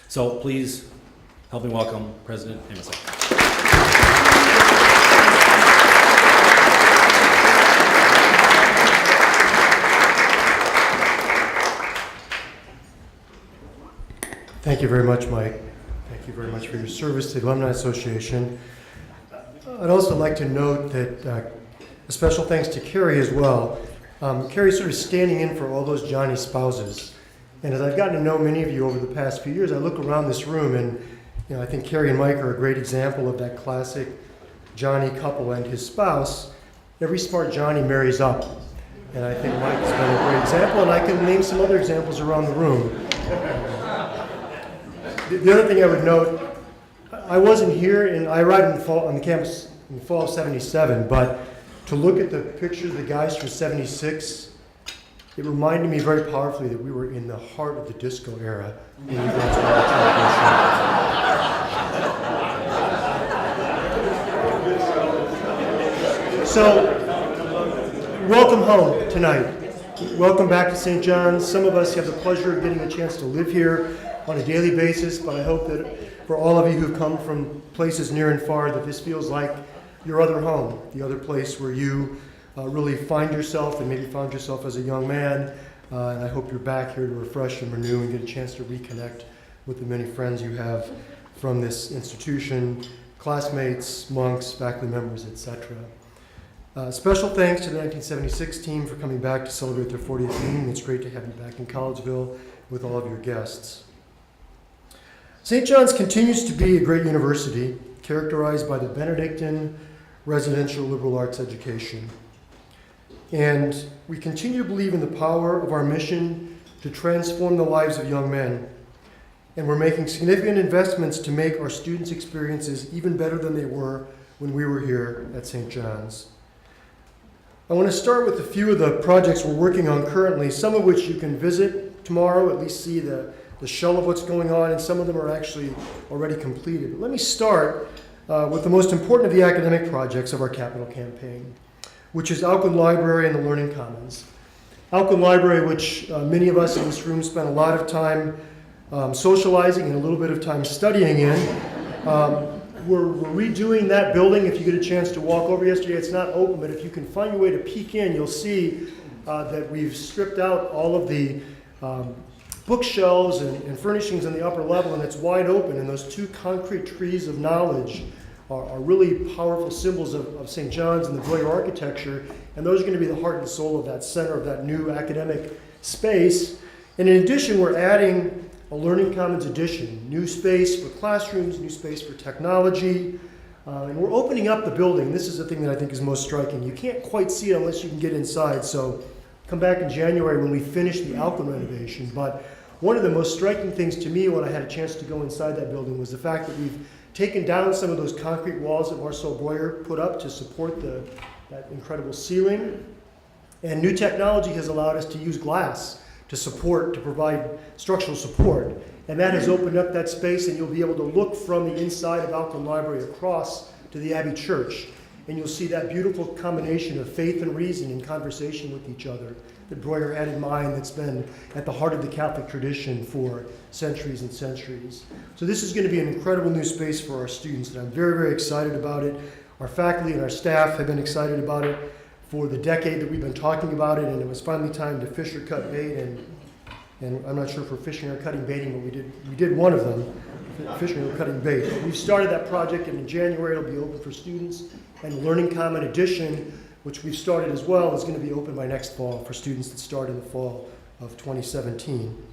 So please help me welcome President Hemesath. Thank you very much, Mike. Thank you very much for your service to the Alumni Association. I'd also like to note that a special thanks to Carrie as well. Carrie's sort of standing in for all those Johnny spouses. And as I've gotten to know many of you over the past few years, I look around this room and I think Carrie and Mike are a great example of that classic Johnny couple and his spouse. Every smart Johnny marries up. And I think Mike has been a great example, and I can name some other examples around the room. The other thing I would note, I wasn't here, and I arrived on the campus in the fall of '77, but to look at the pictures of the guys from '76, it reminded me very powerfully that we were in the heart of the disco era when you guys were on the So, welcome home tonight. Welcome back to St. John's. Some of us have the pleasure of getting a chance to live here on a daily basis, but I hope that for all of you who've come from places near and far, that this feels like your other home, the other place where you really find yourself and maybe found yourself as a young man. And I hope you're back here to refresh and renew and get a chance to reconnect with the many friends you have from this institution, classmates, monks, faculty members, etc. Special thanks to the 1976 team for coming back to celebrate their 40th meeting. It's great to have you back in Collegeville with all of your guests. St. John's continues to be a great university characterized by the Benedictine residential liberal arts education. And we continue to believe in the power of our mission to transform the lives of young men. And we're making significant investments to make our students' experiences even better than they were when we were here at St. John's. I want to start with a few of the projects we're working on currently, some of which you can visit tomorrow, at least see the shell of what's going on, and some of them are actually already completed. But let me start with the most important of the academic projects of our capital campaign, which is Alumni Library and the Learning Commons. Alumni Library, which many of us in this room spent a lot of time socializing and a little bit of time studying in. We're redoing that building. If you get a chance to walk over yesterday, it's not open, but if you can find your way to peek in, you'll see that we've stripped out all of the bookshelves and furnishings on the upper level, and it's wide open, and those two concrete trees of knowledge are really powerful symbols of St. John's and the Breuer architecture, and those are going to be the heart and soul of that center, of that new academic space. And in addition, we're adding a Learning Commons edition, new space for classrooms, new space for technology, and we're opening up the building. This is the thing that I think is most striking. You can't quite see it unless you can get inside, so come back in January when we finish the Alumni renovation. But one of the most striking things to me when I had a chance to go inside that building was the fact that we've taken down some of those concrete walls that Marcel Breuer put up to support that incredible ceiling. And new technology has allowed us to use glass to provide structural support. And that has opened up that space, and you'll be able to look from the inside of Alumni Library across to the Abbey Church. And you'll see that beautiful combination of faith and reason in conversation with each other that Breuer had in mind, that's been at the heart of the Catholic tradition for centuries and centuries. So this is going to be an incredible new space for our students, and I'm very, very excited about it. Our faculty and our staff have been excited about it for the decade that we've been talking about it, and it was finally time to fish or cut bait, and I'm not sure if we're fishing or cutting baiting, but we did one of them, fishing or cutting bait. But we've started that project, and in January it'll be open for students, and the Learning Common Edition, which we've started as well, is going to be open by next fall for students that start in the fall of 2017.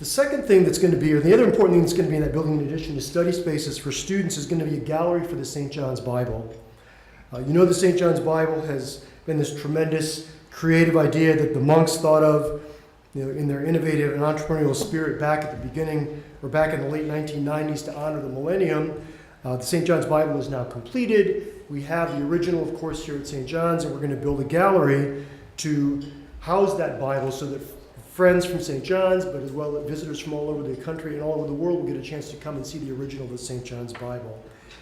The second thing that's going to be, or the other important thing that's going to be in that building in addition to study spaces for students, is going to be a gallery for the St. John's Bible. You know, the St. John's Bible has been this tremendous creative idea that the monks thought of, in their innovative and entrepreneurial spirit back at the beginning, or back in the late 1990s to honor the millennium. The St. John's Bible is now completed. We have the original, of course, here at St. John's, and we're going to build a gallery to house that Bible so that friends from St. John's, but as well as visitors from all over the country and all over the world will get a chance to come and see the original of the St. John's Bible.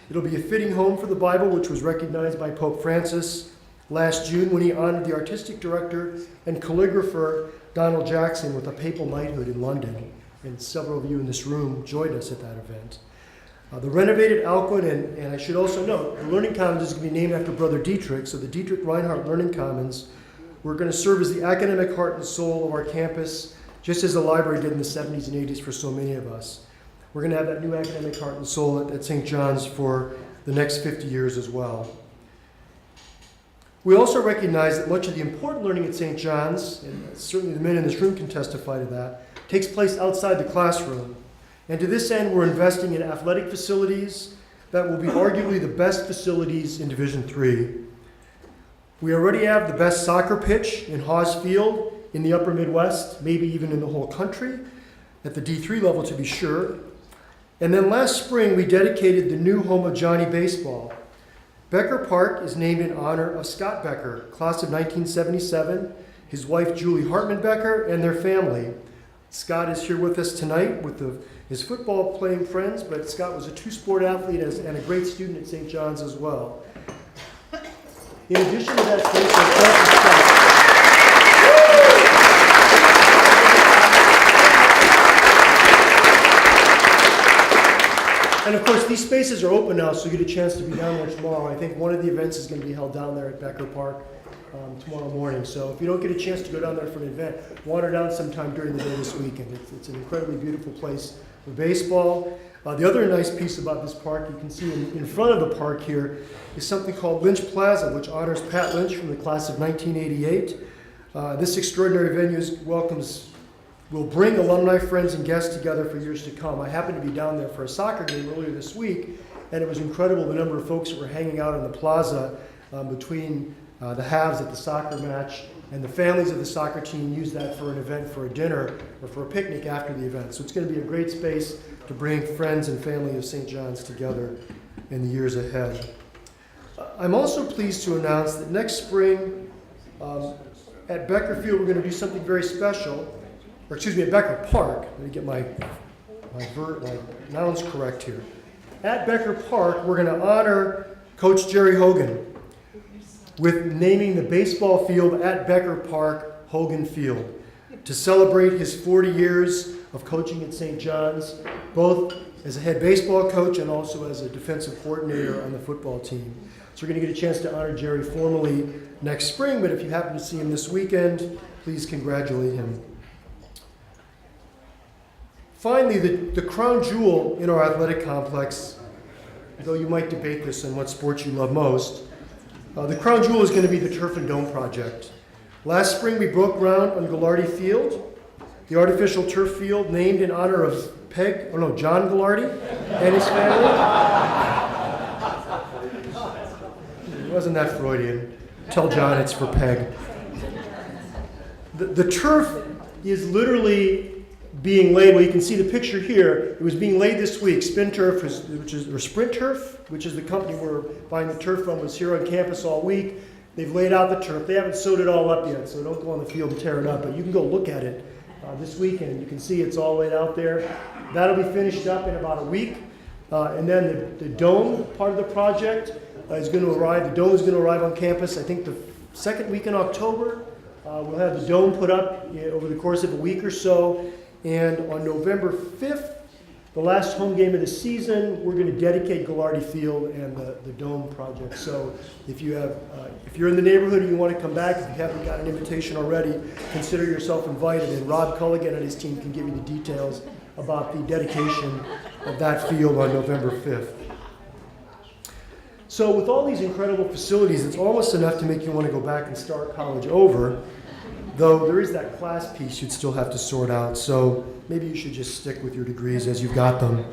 It'll be a fitting home for the Bible, which was recognized by Pope Francis last June when he honored the artistic director and calligrapher Donald Jackson with a papal knighthood in London. And several of you in this room joined us at that event. The renovated Alquin, and I should also note, the Learning Commons is going to be named after Brother Dietrich, so the Dietrich Reinhardt Learning Commons, we're going to serve as the academic heart and soul of our campus, just as the library did in the 70s and 80s for so many of us. We're going to have that new academic heart and soul at St. John's for the next 50 years as well. We also recognize that much of the important learning at St. John's, and certainly the men in this room can testify to that, takes place outside the classroom. And to this end, we're investing in athletic facilities that will be arguably the best facilities in Division III. We already have the best soccer pitch in Hawes Field in the upper Midwest, maybe even in the whole country, at the D3 level to be sure. And then last spring, we dedicated the new home of Johnny Baseball. Becker Park is named in honor of Scott Becker, class of 1977, his wife Julie Hartman Becker, and their family. Scott is here with us tonight with his football playing friends, but Scott was a two-sport athlete and a great student at St. John's as well. In addition to that, and of course, these spaces are open now, so you get a chance to be down there tomorrow. I think one of the events is going to be held down there at Becker Park tomorrow morning. So if you don't get a chance to go down there for an event, wander down sometime during the day this weekend. It's an incredibly beautiful place for baseball. The other nice piece about this park, you can see in front of the park here, is something called Lynch Plaza, which honors Pat Lynch from the class of 1988. This extraordinary venue will bring alumni, friends, and guests together for years to come. I happened to be down there for a soccer game earlier this week, and it was incredible the number of folks that were hanging out in the plaza between the halves at the soccer match, and the families of the soccer team use that for an event, for a dinner, or for a picnic after the event. So it's going to be a great space to bring friends and family of St. John's together in the years ahead. I'm also pleased to announce that next spring at Becker Field we're going to do something very special, or excuse me, at Becker Park. Let me get my nouns correct here. At Becker Park, we're going to honor Coach Jerry Hogan with naming the baseball field at Becker Park Hogan Field to celebrate his 40 years of coaching at St. John's, both as a head baseball coach and also as a defensive coordinator on the football team. So we're going to get a chance to honor Jerry formally next spring, but if you happen to see him this weekend, please congratulate him. Finally, the crown jewel in our athletic complex, though you might debate this on what sports you love most, the crown jewel is going to be the Turf and Dome project. Last spring, we broke ground on Ghilardi Field, the artificial turf field named in honor of John Ghilardi and his family. It wasn't that Freudian. Tell John it's for Peg. The turf is literally being laid. Well, you can see the picture here. It was being laid this week. Sprint Turf, which is the company we're buying the turf from, was here on campus all week. They've laid out the turf. They haven't sewed it all up yet, so don't go on the field and tear it up. But you can go look at it this weekend. You can see it's all laid out there. That'll be finished up in about a week. And then the dome part of the project is going to arrive. The dome is going to arrive on campus, I think, the second week in October. We'll have the dome put up over the course of a week or so. And on November 5th, the last home game of the season, we're going to dedicate Ghilardi Field and the Dome project. So if you're in the neighborhood and you want to come back, if you haven't got an invitation already, consider yourself invited. And Rob Culligan and his team can give you the details about the dedication of that field on November 5th. So with all these incredible facilities, it's almost enough to make you want to go back and start college over. Though there is that class piece you'd still have to sort out, so maybe you should just stick with your degrees as you've got them.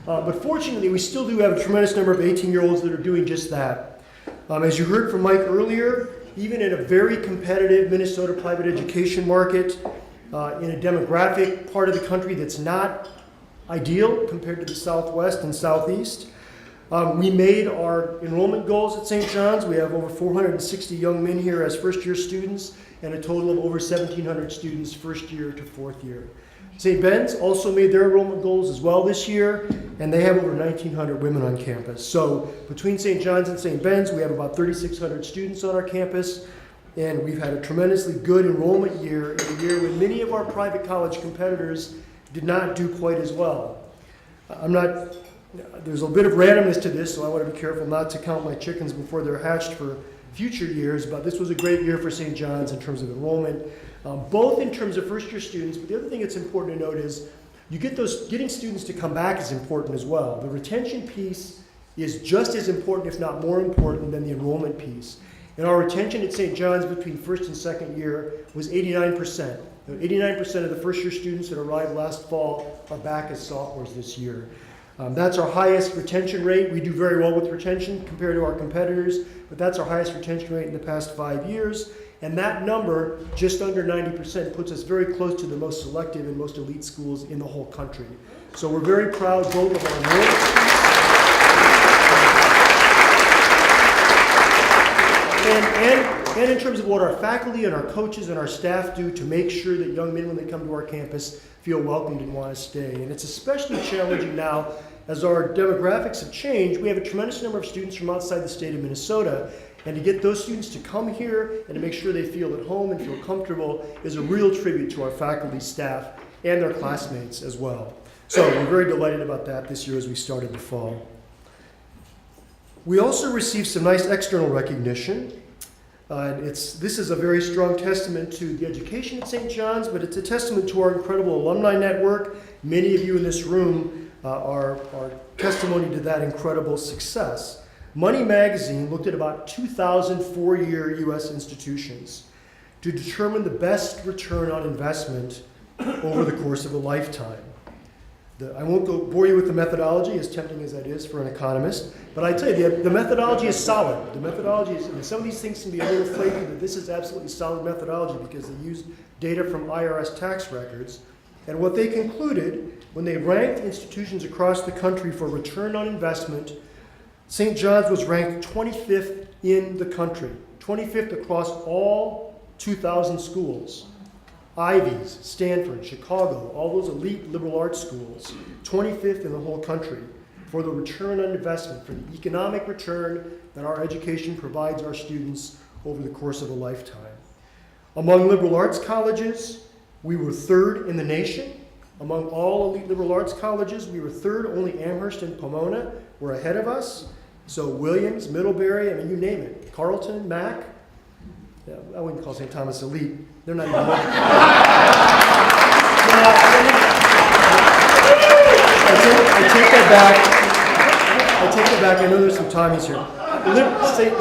But fortunately, we still do have a tremendous number of 18-year-olds that are doing just that. As you heard from Mike earlier, even in a very competitive Minnesota private education market, in a demographic part of the country that's not ideal compared to the Southwest and Southeast, we made our enrollment goals at St. John's. We have over 460 young men here as first-year students, and a total of over 1,700 students first year to fourth year. St. Ben's also made their enrollment goals as well this year, and they have over 1,900 women on campus. So between St. John's and St. Ben's, we have about 3,600 students on our campus, and we've had a tremendously good enrollment year in a year when many of our private college competitors did not do quite as well. There's a bit of randomness to this, so I want to be careful not to count my chickens before they're hatched for future years, but this was a great year for St. John's in terms of enrollment, both in terms of first-year students, but the other thing that's important to note is getting students to come back is important as well. The retention piece is just as important, if not more important, than the enrollment piece. And our retention at St. John's between first and second year was 89%. 89% of the first-year students that arrived last fall are back as sophomores this year. That's our highest retention rate. We do very well with retention compared to our competitors, but that's our highest retention rate in the past 5 years. And that number, just under 90%, puts us very close to the most selective and most elite schools in the whole country. So we're very proud both of our enrollment and in terms of what our faculty and our coaches and our staff do to make sure that young men, when they come to our campus, feel welcomed and want to stay. And it's especially challenging now as our demographics have changed. We have a tremendous number of students from outside the state of Minnesota, and to get those students to come here and to make sure they feel at home and feel comfortable is a real tribute to our faculty, staff, and their classmates as well. So we're very delighted about that this year as we started the fall. We also received some nice external recognition. This is a very strong testament to the education at St. John's, but it's a testament to our incredible alumni network. Many of you in this room are testimony to that incredible success. Money Magazine looked at about 2,000 four-year U.S. institutions to determine the best return on investment over the course of a lifetime. I won't bore you with the methodology, as tempting as that is for an economist, but I tell you, the methodology is solid. The methodology is, and some of these things can be a little flaky, but this is absolutely solid methodology because they used data from IRS tax records. And what they concluded, when they ranked institutions across the country for return on investment, St. John's was ranked 25th in the country, 25th across all 2,000 schools. Ivy's, Stanford, Chicago, all those elite liberal arts schools, 25th in the whole country for the return on investment, for the economic return that our education provides our students over the course of a lifetime. Among liberal arts colleges, we were third in the nation. Among all elite liberal arts colleges, we were third. Only Amherst and Pomona were ahead of us. So Williams, Middlebury, I mean, you name it. Carleton, Mac. Yeah, I wouldn't call St. Thomas elite. They're not even I take that back. I know there's some Tommies here.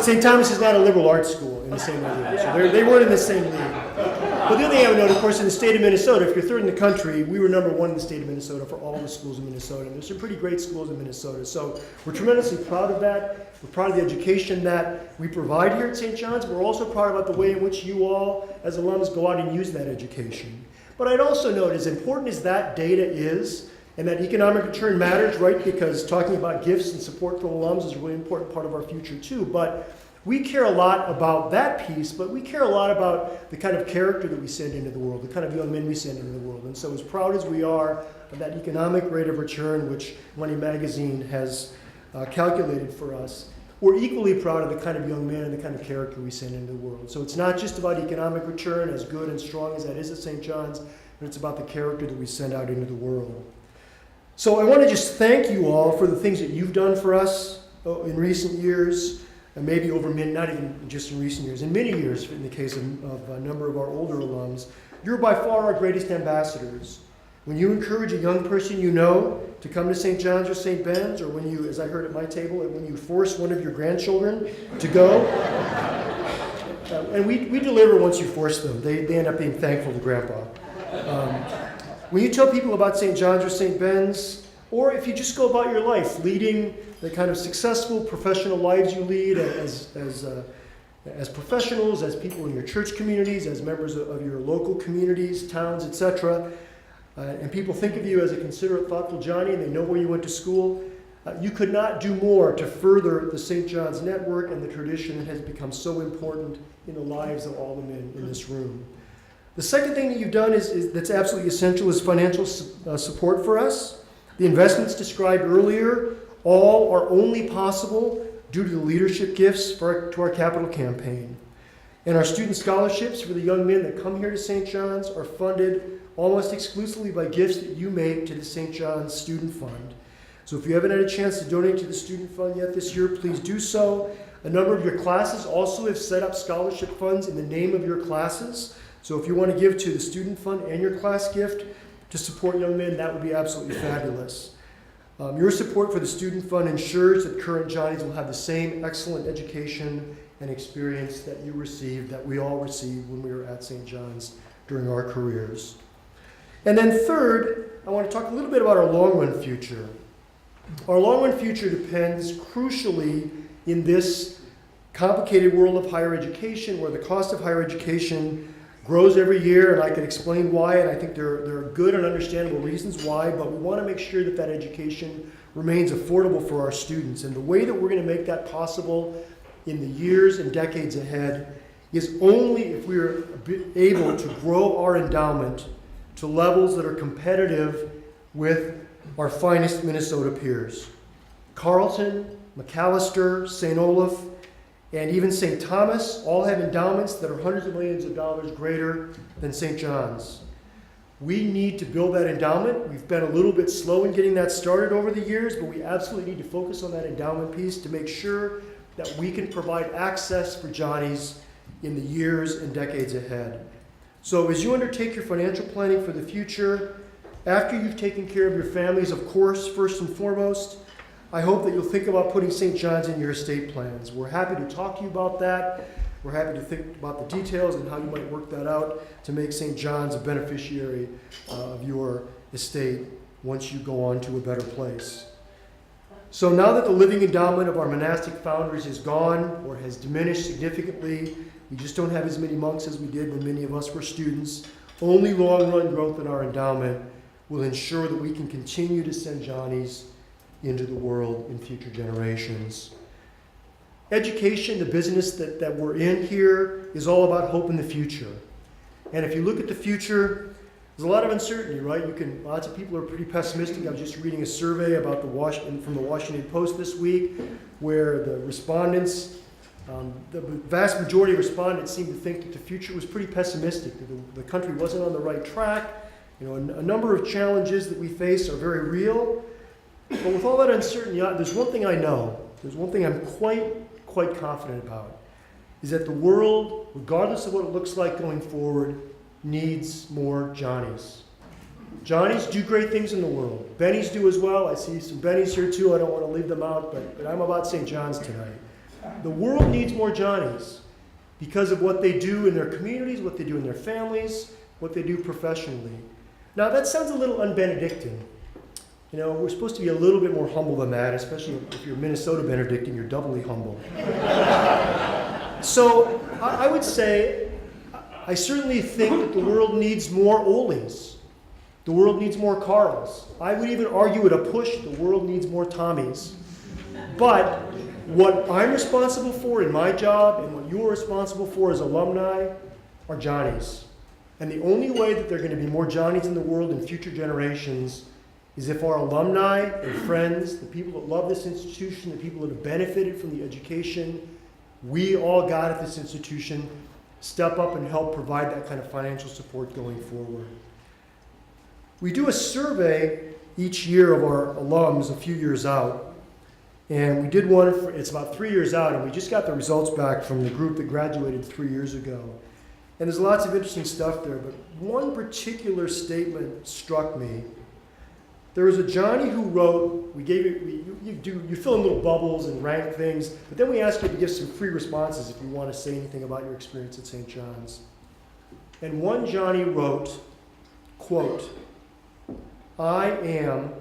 St. Thomas is not a liberal arts school in the same league. So they weren't in the same league. But the other thing I would note, of course, in the state of Minnesota, if you're third in the country, we were number one in the state of Minnesota for all the schools in Minnesota. And there's some pretty great schools in Minnesota. So we're tremendously proud of that. We're proud of the education that we provide here at St. John's. We're also proud about the way in which you all, as alums, go out and use that education. But I'd also note, as important as that data is, and that economic return matters, right? Because talking about gifts and support for alums is a really important part of our future too. But we care a lot about that piece, but we care a lot about the kind of character that we send into the world, the kind of young men we send into the world. And so as proud as we are of that economic rate of return, which Money Magazine has calculated for us, we're equally proud of the kind of young men and the kind of character we send into the world. So it's not just about economic return, as good and strong as that is at St. John's, but it's about the character that we send out into the world. So I want to just thank you all for the things that you've done for us in recent years, and maybe over many, not even just in recent years, in many years in the case of a number of our older alums. You're by far our greatest ambassadors. When you encourage a young person you know to come to St. John's or St. Ben's, or when you, as I heard at my table, when you force one of your grandchildren to go, and we deliver once you force them. They end up being thankful to Grandpa. When you tell people about St. John's or St. Ben's, or if you just go about your life leading the kind of successful professional lives you lead as professionals, as people in your church communities, as members of your local communities, towns, etc., and people think of you as a considerate, thoughtful Johnny, and they know where you went to school, you could not do more to further the St. John's network and the tradition that has become so important in the lives of all the men in this room. The second thing that you've done that's absolutely essential is financial support for us. The investments described earlier all are only possible due to the leadership gifts to our capital campaign. And our student scholarships for the young men that come here to St. John's are funded almost exclusively by gifts that you make to the St. John's Student Fund. So if you haven't had a chance to donate to the Student Fund yet this year, please do so. A number of your classes also have set up scholarship funds in the name of your classes. So if you want to give to the Student Fund and your class gift to support young men, that would be absolutely fabulous. Your support for the Student Fund ensures that current Johnnies will have the same excellent education and experience that you received, that we all received when we were at St. John's during our careers. And then third, I want to talk a little bit about our long-run future. Our long-run future depends crucially in this complicated world of higher education, where the cost of higher education grows every year, and I can explain why, and I think there are good and understandable reasons why, but we want to make sure that that education remains affordable for our students. And the way that we're going to make that possible in the years and decades ahead is only if we are able to grow our endowment to levels that are competitive with our finest Minnesota peers. Carleton, McAllister, St. Olaf, and even St. Thomas all have endowments that are hundreds of millions of dollars greater than St. John's. We need to build that endowment. We've been a little bit slow in getting that started over the years, but we absolutely need to focus on that endowment piece to make sure that we can provide access for Johnnies in the years and decades ahead. So as you undertake your financial planning for the future, after you've taken care of your families, of course, first and foremost, I hope that you'll think about putting St. John's in your estate plans. We're happy to talk to you about that. We're happy to think about the details and how you might work that out to make St. John's a beneficiary of your estate once you go on to a better place. So now that the living endowment of our monastic founders is gone or has diminished significantly, we just don't have as many monks as we did when many of us were students. Only long-run growth in our endowment will ensure that we can continue to send Johnnies into the world in future generations. Education, the business that we're in here, is all about hope in the future. And if you look at the future, there's a lot of uncertainty, right? Lots of people are pretty pessimistic. I was just reading a survey about from the Washington Post this week, where the respondents, the vast majority of respondents seemed to think that the future was pretty pessimistic, that the country wasn't on the right track. You know, a number of challenges that we face are very real. But with all that uncertainty, there's one thing I know. There's one thing I'm quite confident about, is that the world, regardless of what it looks like going forward, needs more Johnnies. Johnnies do great things in the world. Bennies do as well. I see some Bennies here too. I don't want to leave them out, but I'm about St. John's tonight. The world needs more Johnnies because of what they do in their communities, what they do in their families, what they do professionally. Now that sounds a little un-Benedictine. You know, we're supposed to be a little bit more humble than that, especially if you're Minnesota Benedictine, you're doubly humble. So I would say, I certainly think that the world needs more Oles. The world needs more Carls. I would even argue at a push, the world needs more Tommies. But what I'm responsible for in my job and what you're responsible for as alumni are Johnnies. And the only way that there are going to be more Johnnies in the world in future generations is if our alumni and friends, the people that love this institution, the people that have benefited from the education we all got at this institution, step up and help provide that kind of financial support going forward. We do a survey each year of our alums a few years out. And we did one, it's about 3 years out, and we just got the results back from the group that graduated 3 years ago. And there's lots of interesting stuff there, but one particular statement struck me. There was a Johnny who wrote, you fill in little bubbles and rank things, but then we ask you to give some free responses if you want to say anything about your experience at St. John's. And one Johnny wrote, quote, "I am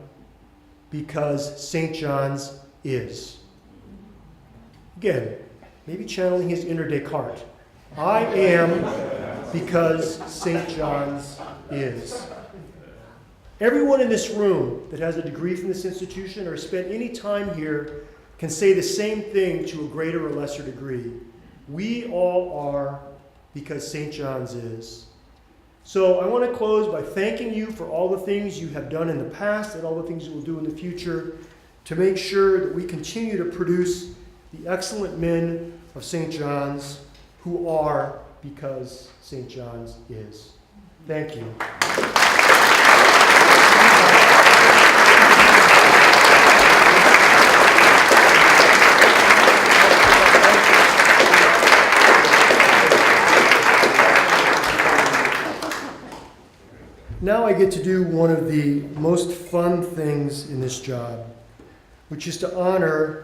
because St. John's is." Again, maybe channeling his inner Descartes. I am because St. John's is. Everyone in this room that has a degree from this institution or spent any time here can say the same thing to a greater or lesser degree. We all are because St. John's is. So I want to close by thanking you for all the things you have done in the past and all the things you will do in the future to make sure that we continue to produce the excellent men of St. John's who are because St. John's is. Thank you. Now I get to do one of the most fun things in this job, which is to honor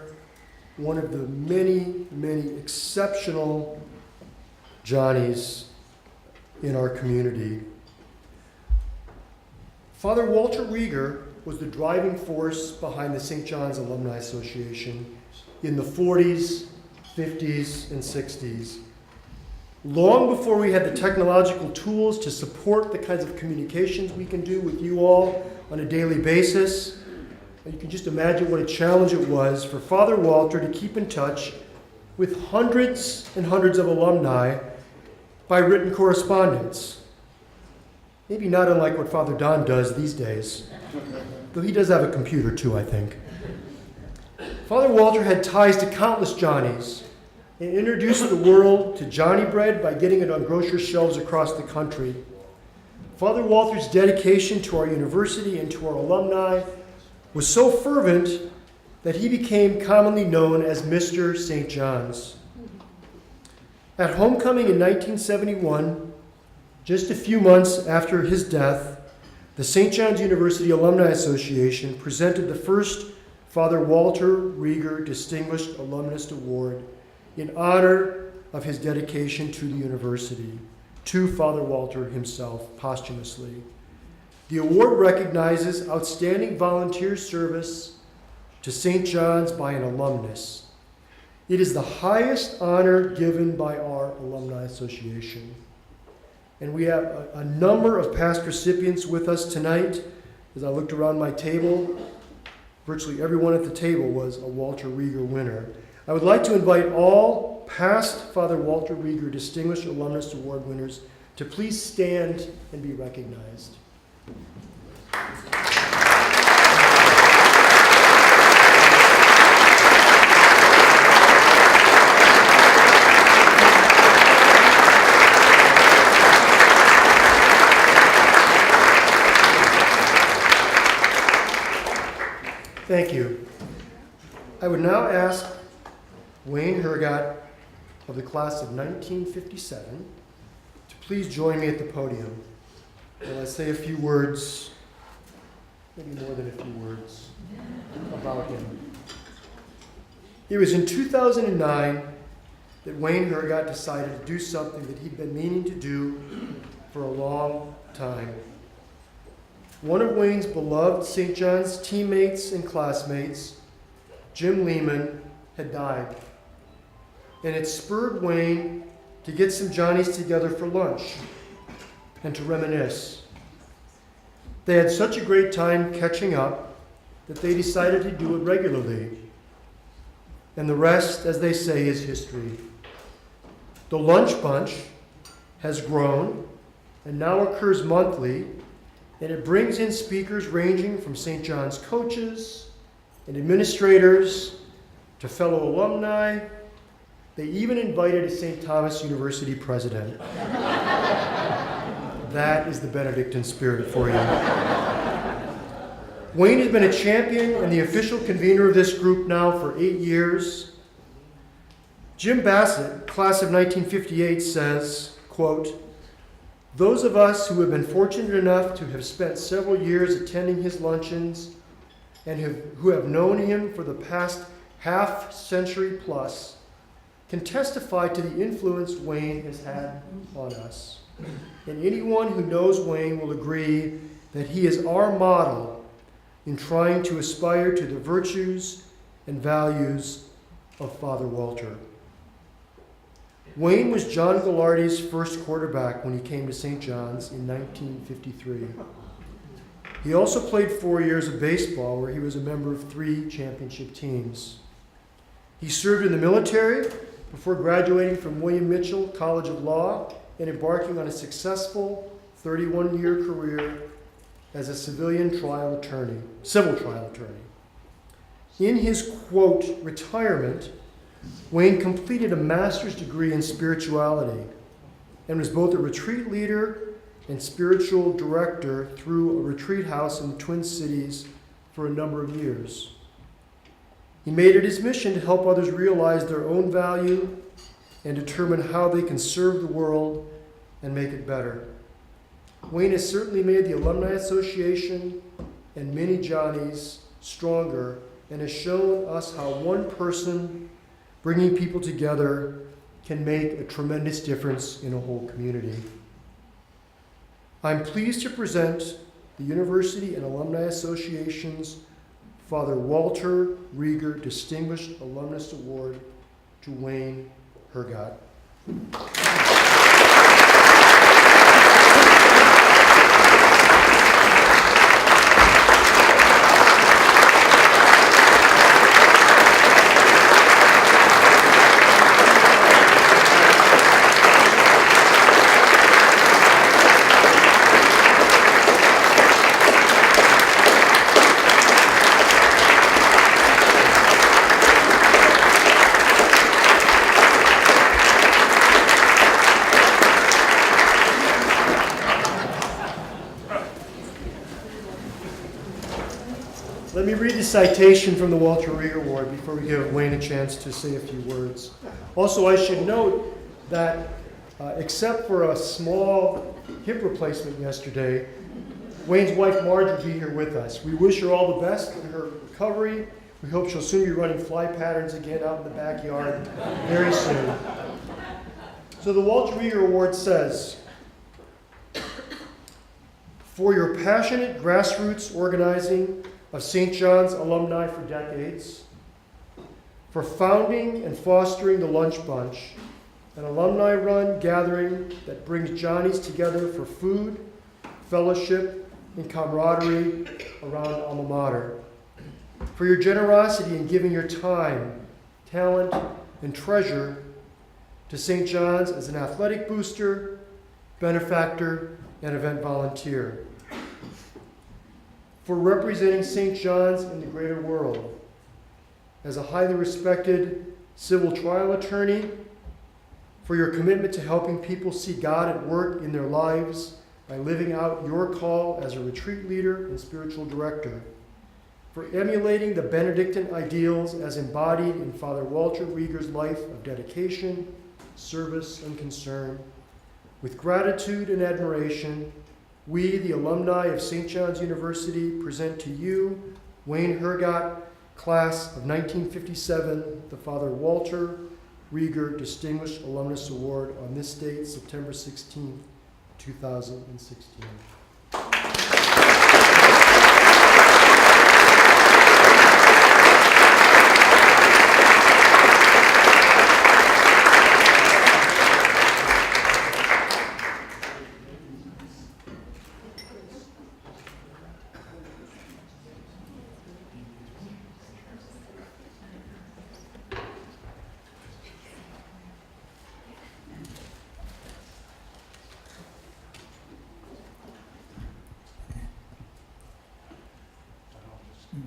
one of the many, many exceptional Johnnies in our community. Father Walter Reger was the driving force behind the St. John's Alumni Association in the 40s, 50s, and 60s. Long before we had the technological tools to support the kinds of communications we can do with you all on a daily basis, you can just imagine what a challenge it was for Father Walter to keep in touch with hundreds and hundreds of alumni by written correspondence. Maybe not unlike what Father Don does these days, though he does have a computer too, I think. Father Walter had ties to countless Johnnies and introduced the world to Johnny bread by getting it on grocery shelves across the country. Father Walter's dedication to our university and to our alumni was so fervent that he became commonly known as Mr. St. John's. At homecoming in 1971, just a few months after his death, the St. John's University Alumni Association presented the first Father Walter Reger Distinguished Alumnus Award in honor of his dedication to the university, to Father Walter himself, posthumously. The award recognizes outstanding volunteer service to St. John's by an alumnus. It is the highest honor given by our Alumni Association. And we have a number of past recipients with us tonight. As I looked around my table, virtually everyone at the table was a Walter Reger winner. I would like to invite all past Father Walter Reger Distinguished Alumnus Award winners to please stand and be recognized. Thank you. I would now ask Wayne Hergott of the class of 1957 to please join me at the podium while I say a few words, maybe more than a few words, about him. It was in 2009 that Wayne Hergott decided to do something that he'd been meaning to do for a long time. One of Wayne's beloved St. John's teammates and classmates, Jim Lehman, had died. And it spurred Wayne to get some Johnnies together for lunch and to reminisce. They had such a great time catching up that they decided to do it regularly. And the rest, as they say, is history. The lunch bunch has grown and now occurs monthly, and it brings in speakers ranging from St. John's coaches and administrators to fellow alumni. They even invited a St. Thomas University president. That is the Benedictine spirit for you. Wayne has been a champion and the official convener of this group now for 8 years. Jim Bassett, class of 1958, says, quote, "Those of us who have been fortunate enough to have spent several years attending his luncheons and who have known him for the past half century plus can testify to the influence Wayne has had on us. And anyone who knows Wayne will agree that he is our model in trying to aspire to the virtues and values of Father Walter." Wayne was John Gallardi's first quarterback when he came to St. John's in 1953. He also played 4 years of baseball, where he was a member of 3 championship teams. He served in the military before graduating from William Mitchell College of Law and embarking on a successful 31-year career as a civil trial attorney. In his, quote, retirement, Wayne completed a master's degree in spirituality and was both a retreat leader and spiritual director through a retreat house in the Twin Cities for a number of years. He made it his mission to help others realize their own value and determine how they can serve the world and make it better. Wayne has certainly made the Alumni Association and many Johnnies stronger and has shown us how one person bringing people together can make a tremendous difference in a whole community. I'm pleased to present the University and Alumni Association's Father Walter Reger Distinguished Alumnus Award to Wayne Hergott. Let me read the citation from the Walter Reger Award before we give Wayne a chance to say a few words. Also, I should note that except for a small hip replacement yesterday, Wayne's wife Marge will be here with us. We wish her all the best in her recovery. We hope she'll soon be running fly patterns again out in the backyard very soon. So the Walter Reger Award says, for your passionate grassroots organizing of St. John's alumni for decades, for founding and fostering the Lunch Bunch, an alumni-run gathering that brings Johnnies together for food, fellowship, and camaraderie around alma mater, for your generosity in giving your time, talent, and treasure to St. John's as an athletic booster, benefactor, and event volunteer, for representing St. John's in the greater world as a highly respected civil trial attorney, for your commitment to helping people see God at work in their lives by living out your call as a retreat leader and spiritual director, for emulating the Benedictine ideals as embodied in Father Walter Reger's life of dedication, service, and concern. With gratitude and admiration, we, the alumni of St. John's University, present to you, Wayne Hergott, class of 1957, the Father Walter Reger Distinguished Alumnus Award on this date, September 16, 2016.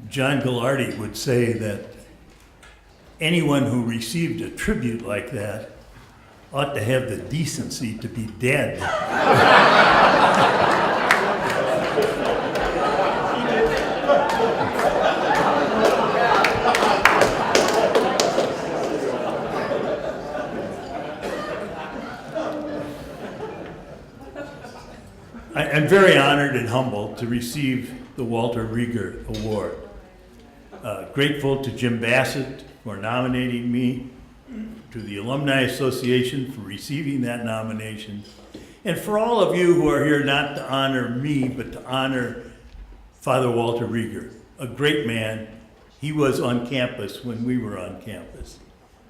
John Gallardi would say that anyone who received a tribute like that ought to have the decency to be dead. I'm very honored and humbled to receive the Walter Reger Award. Grateful to Jim Bassett for nominating me, to the Alumni Association for receiving that nomination, and for all of you who are here not to honor me, but to honor Father Walter Reger, a great man. He was on campus when we were on campus.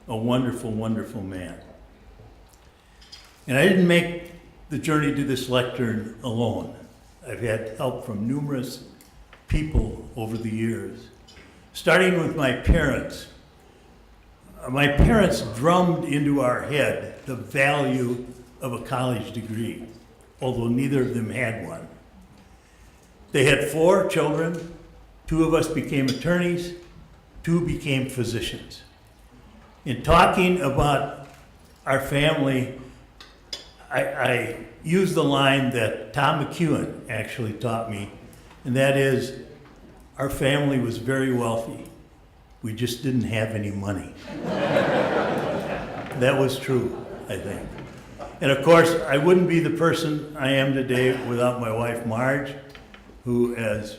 A wonderful, wonderful man. And I didn't make the journey to this lectern alone. I've had help from numerous people over the years, starting with my parents. My parents drummed into our head the value of a college degree. although neither of them had one. They had 4 children. 2 of us became attorneys, 2 became physicians. In talking about our family, I use the line that Tom McEwen actually taught me, and that is, our family was very wealthy. We just didn't have any money. That was true, I think. And of course, I wouldn't be the person I am today without my wife, Marge, who, as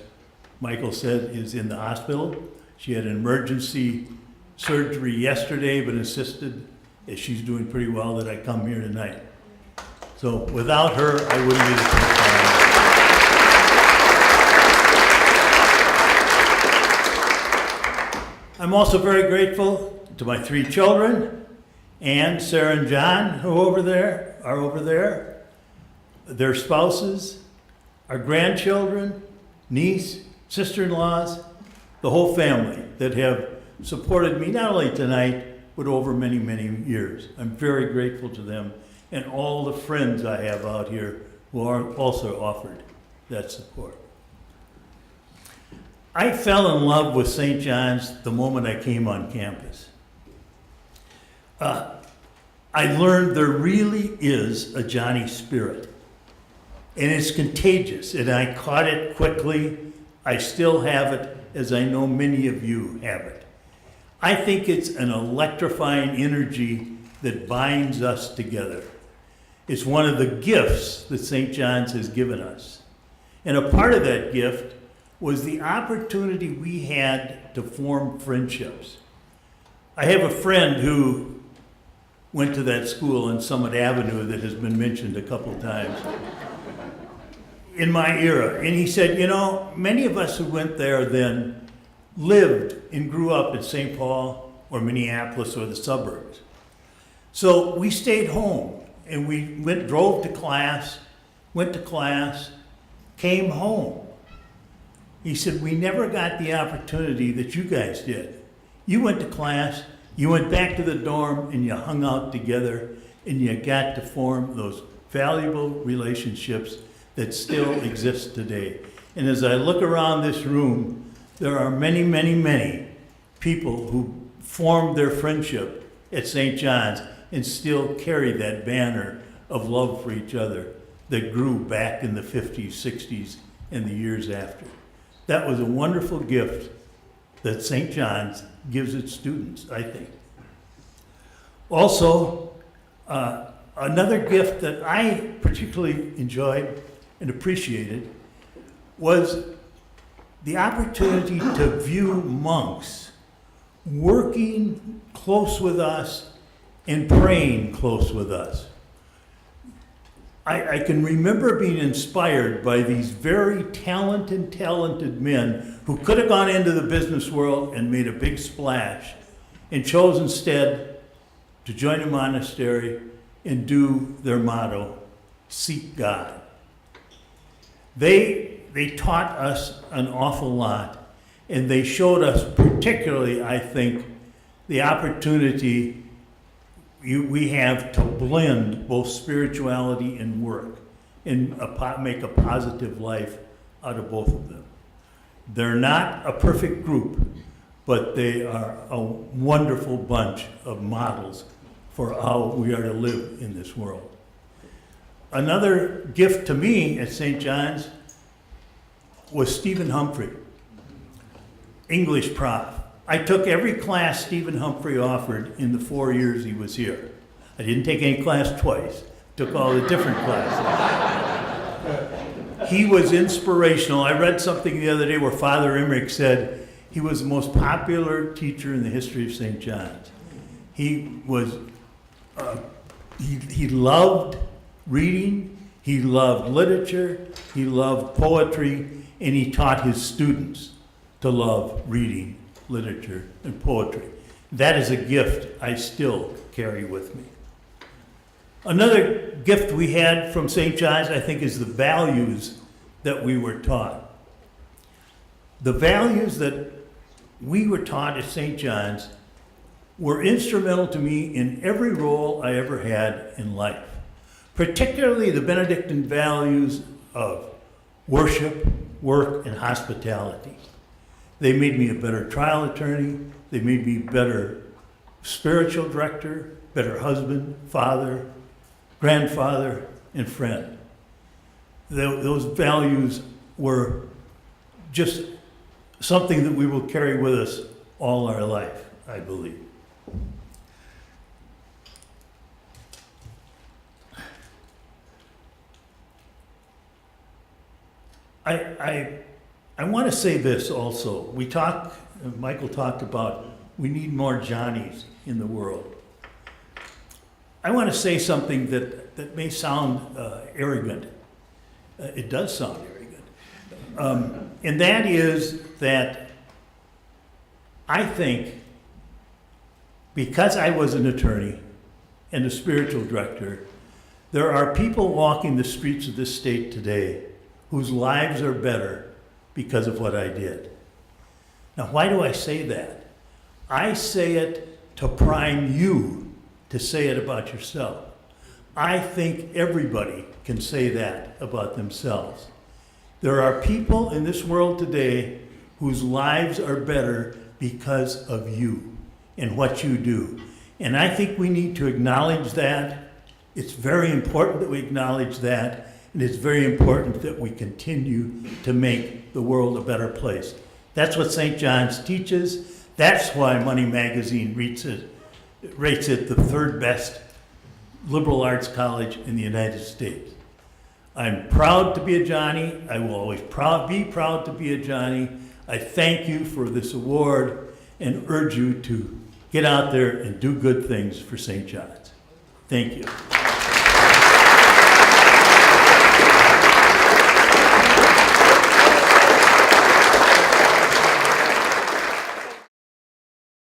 Michael said, is in the hospital. She had an emergency surgery yesterday, but insisted, as she's doing pretty well, that I come here tonight. So without her, I wouldn't be the person I am. I'm also very grateful to my 3 children, Ann, Sarah, and John, who are over there, their spouses, our grandchildren, niece, sister-in-laws, the whole family that have supported me not only tonight, but over many, many years. I'm very grateful to them and all the friends I have out here who are also offered that support. I fell in love with St. John's the moment I came on campus. I learned there really is a Johnny spirit, and it's contagious, and I caught it quickly. I still have it, as I know many of you have it. I think it's an electrifying energy that binds us together. It's one of the gifts that St. John's has given us. And a part of that gift was the opportunity we had to form friendships. I have a friend who went to that school on Summit Avenue that has been mentioned a couple times in my era. And he said, you know, many of us who went there then lived and grew up in St. Paul or Minneapolis or the suburbs. So we stayed home and we drove to class, went to class, came home. He said, we never got the opportunity that you guys did. You went to class, you went back to the dorm, and you hung out together, and you got to form those valuable relationships that still exist today. And as I look around this room, there are many, many, many people who formed their friendship at St. John's and still carry that banner of love for each other that grew back in the 50s, 60s, and the years after. That was a wonderful gift that St. John's gives its students, I think. Also, another gift that I particularly enjoyed and appreciated was the opportunity to view monks working close with us and praying close with us. I can remember being inspired by these very talented men who could have gone into the business world and made a big splash and chose instead to join a monastery and do their motto, seek God. They taught us an awful lot, and they showed us particularly, I think, the opportunity we have to blend both spirituality and work and make a positive life out of both of them. They're not a perfect group, but they are a wonderful bunch of models for how we are to live in this world. Another gift to me at St. John's was Stephen Humphrey, English prof. I took every class Stephen Humphrey offered in the 4 years he was here. I didn't take any class twice, took all the different classes. He was inspirational. I read something the other day where Father Emmerich said he was the most popular teacher in the history of St. John's. He was, he loved reading, he loved literature, he loved poetry, and he taught his students to love reading, literature, and poetry. That is a gift I still carry with me. Another gift we had from St. John's, I think, is the values that we were taught. The values that we were taught at St. John's were instrumental to me in every role I ever had in life. particularly the Benedictine values of worship, work, and hospitality. They made me a better trial attorney. They made me a better spiritual director, better husband, father, grandfather, and friend. Those values were just something that we will carry with us all our life, I believe. I want to say this also. Michael talked about we need more Johnnies in the world. I want to say something that may sound arrogant. It does sound arrogant. And that is that I think because I was an attorney and a spiritual director, there are people walking the streets of this state today whose lives are better because of what I did. Now, why do I say that? I say it to prime you to say it about yourself. I think everybody can say that about themselves. There are people in this world today whose lives are better because of you and what you do. And I think we need to acknowledge that. It's very important that we acknowledge that. And it's very important that we continue to make the world a better place. That's what St. John's teaches. That's why Money Magazine rates it the third best liberal arts college in the United States. I'm proud to be a Johnny. I will always be proud to be a Johnny. I thank you for this award and urge you to get out there and do good things for St. John's. Thank you.